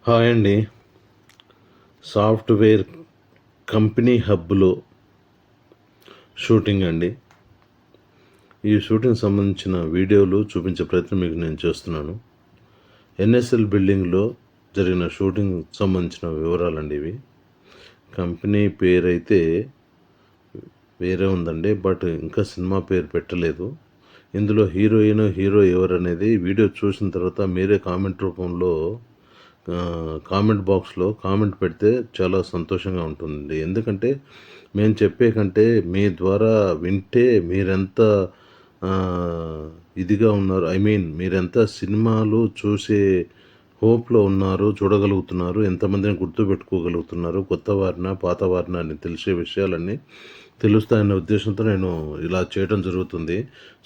Hi అండి. Software company హబ్‌లో shooting అండి. ఈ షూటింగ్‌కి సంబంధించిన వీడియోలు చూపించే ప్రయత్నం మీకు నేను చేస్తున్నాను. ఎన్ఎస్ఎల్ బిల్డింగ్‌లో జరిగిన షూటింగ్ సంబంధించిన వివరాలండి ఇవి. కంపెనీ పేరైతే వేరే ఉందండి. బట్ ఇంకా సినిమా పేరు పెట్టలేదు. ఇందులో హీరోయిన్, హీరో ఎవరనేది వీడియో చూసిన తర్వాత మీరే కామెంట్ రూపంలో కామెంట్ బాక్స్లో కామెంట్ పెడితే చాలా సంతోషంగా ఉంటుంది. ఎందుకంటే మేము చెప్పే కంటే మీ ద్వారా వింటే మీరెంత ఇదిగా ఉన్నారు, మీరెంత సినిమాలు చూసే హోప్లో ఉన్నారు, చూడగలుగుతున్నారు, ఎంతమందిని గుర్తుపెట్టుకోగలుగుతున్నారు, కొత్త వారినా పాత వారినా అని తెలిసే విషయాలన్నీ తెలుస్తాయనే ఉద్దేశంతో నేను ఇలా చేయడం జరుగుతుంది.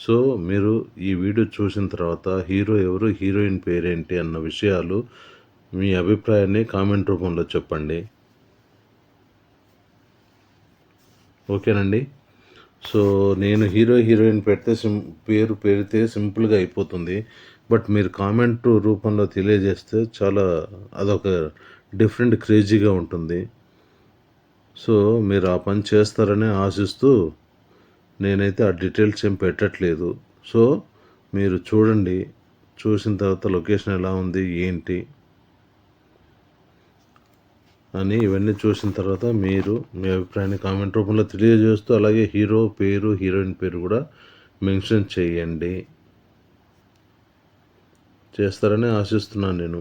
సో మీరు ఈ వీడియో చూసిన తర్వాత హీరో ఎవరు, హీరోయిన్ పేరేంటి అన్న విషయాలు మీ అభిప్రాయాన్ని కామెంట్ రూపంలో చెప్పండి. ఓకేనండి. సో నేను హీరో హీరోయిన్ పెడితే పేరు పెడితే సింపుల్గా అయిపోతుంది. బట్ మీరు కామెంట్ రూపంలో తెలియజేస్తే చాలా అదొక డిఫరెంట్ క్రేజీగా ఉంటుంది. సో మీరు ఆ పని చేస్తారని ఆశిస్తూ నేనైతే ఆ డీటెయిల్స్ ఏం పెట్టట్లేదు. సో మీరు చూడండి, చూసిన తర్వాత లొకేషన్ ఎలా ఉంది ఏంటి అని ఇవన్నీ చూసిన తర్వాత మీరు మీ అభిప్రాయాన్ని కామెంట్ రూపంలో తెలియజేస్తూ అలాగే హీరో పేరు, హీరోయిన్ పేరు కూడా మెన్షన్ చేయండి. చేస్తారని ఆశిస్తున్నాను నేను.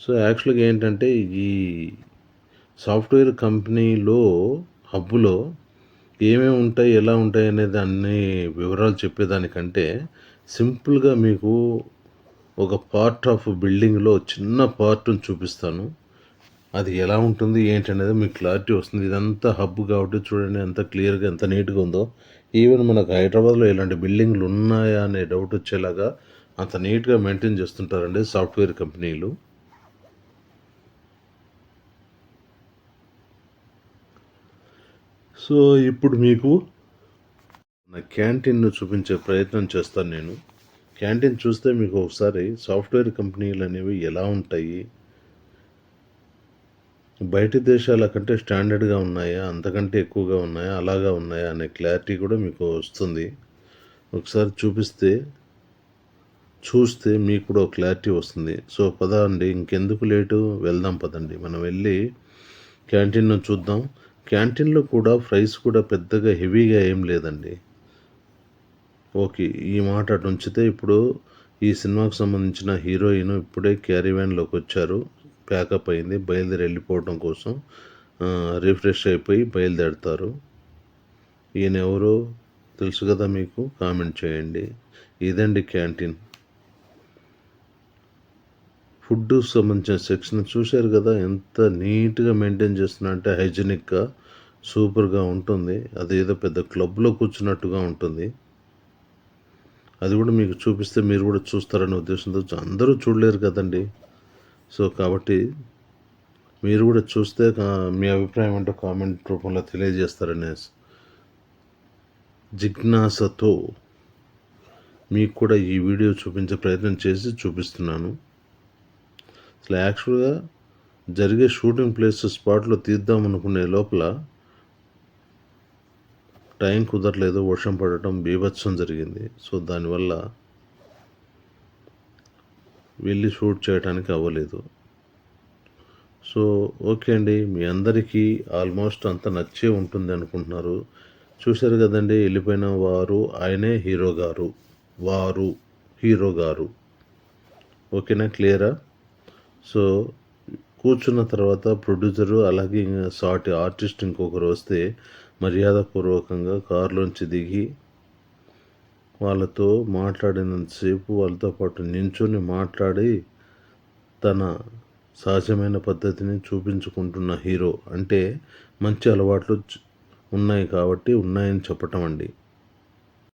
సో యాక్చువల్గా ఏంటంటే ఈ సాఫ్ట్వేర్ కంపెనీలో హబ్లో ఏమేమి ఉంటాయి, ఎలా ఉంటాయి అనేది అన్ని వివరాలు చెప్పేదానికంటే సింపుల్గా మీకు ఒక పార్ట్ ఆఫ్ బిల్డింగ్లో చిన్న పార్ట్ని చూపిస్తాను. అది ఎలా ఉంటుంది ఏంటి అనేది మీకు క్లారిటీ వస్తుంది. ఇదంతా హబ్ కాబట్టి చూడండి ఎంత క్లియర్గా ఎంత నీట్గా ఉందో. ఈవెన్ మనకు హైదరాబాద్లో ఇలాంటి బిల్డింగ్లు ఉన్నాయా అనే డౌట్ వచ్చేలాగా అంత నీట్గా మెయింటైన్ చేస్తుంటారండి సాఫ్ట్వేర్ కంపెనీలు. సో ఇప్పుడు మీకు నా క్యాంటీన్ను చూపించే ప్రయత్నం చేస్తాను నేను. క్యాంటీన్ చూస్తే మీకు ఒకసారి సాఫ్ట్వేర్ కంపెనీలు అనేవి ఎలా ఉంటాయి, బయటి దేశాల కంటే స్టాండర్డ్గా ఉన్నాయా, అంతకంటే ఎక్కువగా ఉన్నాయా, అలాగా ఉన్నాయా అనే క్లారిటీ కూడా మీకు వస్తుంది. ఒకసారి చూస్తే మీకు కూడా క్లారిటీ వస్తుంది. సో పదండి, ఇంకెందుకు లేటు, వెళ్దాం పదండి. మనం వెళ్ళి క్యాంటీన్ను చూద్దాం. క్యాంటీన్లో కూడా ప్రైస్ కూడా పెద్దగా హెవీగా ఏం లేదండి. ఓకే, ఈ మాట అటు ఉంచితే ఇప్పుడు ఈ సినిమాకు సంబంధించిన హీరోయిన్ ఇప్పుడే క్యారీవ్యాన్లోకి వచ్చారు. ప్యాకప్ అయింది, బయలుదేరి వెళ్ళిపోవడం కోసం రిఫ్రెష్ అయిపోయి బయలుదేరుతారు. ఈయన ఎవరో తెలుసు కదా మీకు, కామెంట్ చేయండి. ఇదండి క్యాంటీన్. ఫుడ్ సంబంధించిన సెక్షన్ చూశారు కదా, ఎంత నీట్గా మెయింటైన్ చేస్తున్నా అంటే హైజీనిక్గా సూపర్గా ఉంటుంది. అదేదో పెద్ద క్లబ్లో కూర్చున్నట్టుగా ఉంటుంది. అది కూడా మీకు చూపిస్తే మీరు కూడా చూస్తారనే ఉద్దేశంతో, అందరూ చూడలేరు కదండి. సో కాబట్టి మీరు కూడా చూస్తే మీ అభిప్రాయం ఏంటో కామెంట్ రూపంలో తెలియజేస్తారనే జిజ్ఞాసతో మీకు కూడా ఈ వీడియో చూపించే ప్రయత్నం చేసి చూపిస్తున్నాను. అసలు యాక్చువల్గా జరిగే షూటింగ్ ప్లేస్ స్పాట్లో తీద్దాం అనుకునే లోపల టైం కుదరలేదు, వర్షం పడటం బీభత్సం జరిగింది. సో దానివల్ల వెళ్ళి షూట్ చేయడానికి అవ్వలేదు. సో ఓకే అండి, మీ అందరికీ ఆల్మోస్ట్ అంత నచ్చే ఉంటుంది అనుకుంటున్నారు. చూశారు కదండి, వెళ్ళిపోయిన వారు ఆయనే హీరో గారు, వారు హీరో గారు. ఓకేనా, క్లియరా? సో కూర్చున్న తర్వాత ప్రొడ్యూసరు అలాగే సాటి ఆర్టిస్ట్ ఇంకొకరు వస్తే మర్యాదపూర్వకంగా కారులోంచి దిగి వాళ్ళతో మాట్లాడినంతసేపు వాళ్ళతో పాటు నించుని మాట్లాడి తన సహజమైన పద్ధతిని చూపించుకుంటున్న హీరో. అంటే మంచి అలవాట్లు ఉన్నాయి కాబట్టి ఉన్నాయని చెప్పటం అండి.